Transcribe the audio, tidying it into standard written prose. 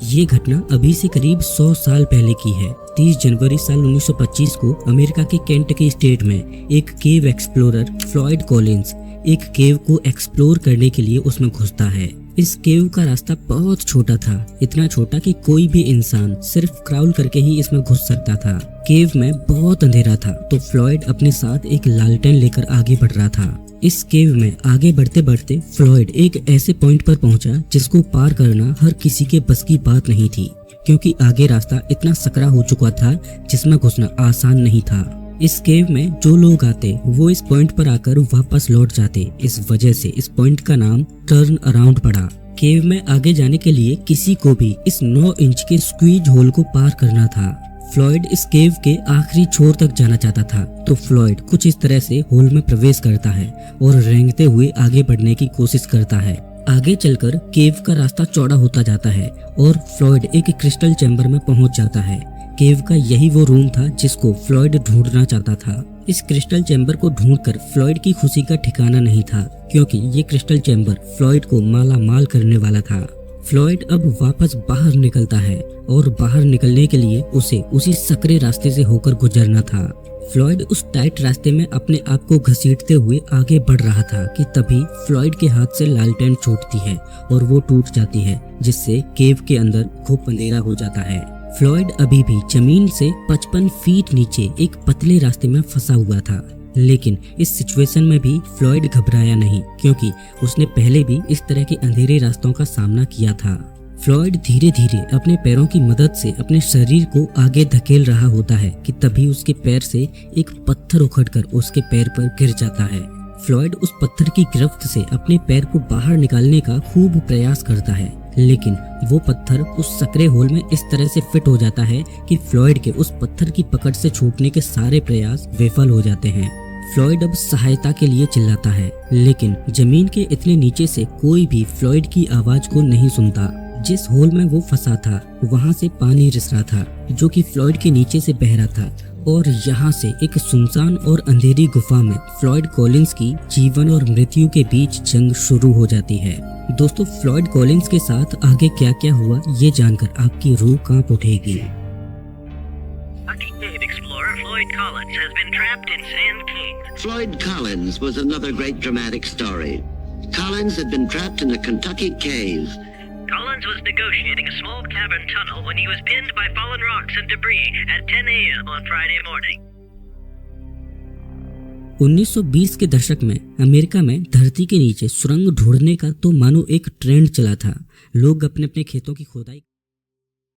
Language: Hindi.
ये घटना अभी से करीब 100 साल पहले की है। 30 जनवरी साल 1925 को अमेरिका के केंटकी स्टेट में एक केव एक्सप्लोरर फ्लॉयड कॉलिंस एक केव को एक्सप्लोर करने के लिए उसमें घुसता है। इस केव का रास्ता बहुत छोटा था, इतना छोटा कि कोई भी इंसान सिर्फ क्राउल करके ही इसमें घुस सकता था। केव में बहुत अंधेरा था, तो फ्लॉयड अपने साथ एक लालटेन लेकर आगे बढ़ रहा था। इस केव में आगे बढ़ते बढ़ते फ्लॉयड एक ऐसे पॉइंट पर पहुंचा जिसको पार करना हर किसी के बस की बात नहीं थी, क्योंकि आगे रास्ता इतना सकरा हो चुका था जिसमें घुसना आसान नहीं था। इस केव में जो लोग आते वो इस पॉइंट पर आकर वापस लौट जाते। इस वजह से इस पॉइंट का नाम टर्न अराउंड पड़ा। केव में आगे जाने के लिए किसी को भी इस 9 इंच के स्क्वीज होल को पार करना था। फ्लॉयड इस केव के आखिरी छोर तक जाना चाहता था, तो फ्लॉयड कुछ इस तरह से होल में प्रवेश करता है और रेंगते हुए आगे बढ़ने की कोशिश करता है। आगे चलकर केव का रास्ता चौड़ा होता जाता है और फ्लॉयड एक क्रिस्टल चैम्बर में पहुंच जाता है। केव का यही वो रूम था जिसको फ्लॉयड ढूंढना चाहता था। इस क्रिस्टल चैम्बर को ढूंढकर फ्लॉयड की खुशी का ठिकाना नहीं था, क्योंकि ये क्रिस्टल चैम्बर फ्लॉयड को माला माल करने वाला था। फ्लॉयड अब वापस बाहर निकलता है और बाहर निकलने के लिए उसे उसी सकरे रास्ते से होकर गुजरना था। फ्लॉयड उस टाइट रास्ते में अपने आप को घसीटते हुए आगे बढ़ रहा था कि तभी फ्लॉयड के हाथ से लालटेन छूटती है और वो टूट जाती है, जिससे केव के अंदर खूब अंधेरा हो जाता है। फ्लॉयड अभी भी जमीन से 55 फीट नीचे एक पतले रास्ते में फंसा हुआ था, लेकिन इस सिचुएशन में भी फ्लॉयड घबराया नहीं, क्योंकि उसने पहले भी इस तरह के अंधेरे रास्तों का सामना किया था। फ्लॉयड धीरे धीरे अपने पैरों की मदद से अपने शरीर को आगे धकेल रहा होता है कि तभी उसके पैर से एक पत्थर उखड़कर उसके पैर पर गिर जाता है। फ्लॉयड उस पत्थर की गिरफ्त से अपने पैर को बाहर निकालने का खूब प्रयास करता है, लेकिन वो पत्थर उस सकरे होल में इस तरह से फिट हो जाता है कि फ्लॉयड के उस पत्थर की पकड़ से छूटने के सारे प्रयास विफल हो जाते हैं। फ्लॉयड अब सहायता के लिए चिल्लाता है, लेकिन जमीन के इतने नीचे से कोई भी फ्लॉयड की आवाज को नहीं सुनता। जिस होल में वो फंसा था वहाँ से पानी रिस रहा था, जो कि फ्लॉयड के नीचे से बह रहा था, और यहाँ से एक सुनसान और अंधेरी गुफा में फ्लॉयड कॉलिंस की जीवन और मृत्यु के बीच जंग शुरू हो जाती है। दोस्तों, फ्लॉयड कॉलिंस के साथ आगे क्या क्या हुआ ये जानकर आपकी रूह कांप उठेगी। Floyd Collins was another great dramatic story. Collins had been trapped in a Kentucky cave. Collins was negotiating a small cavern tunnel when he was pinned by fallen rocks and debris at 10 a.m. on Friday morning. 1920 के दशक में अमेरिका में धरती के नीचे सुरंग ढूंढने का तो मानो एक ट्रेंड चला था। लोग अपने अपने खेतों की खोदाई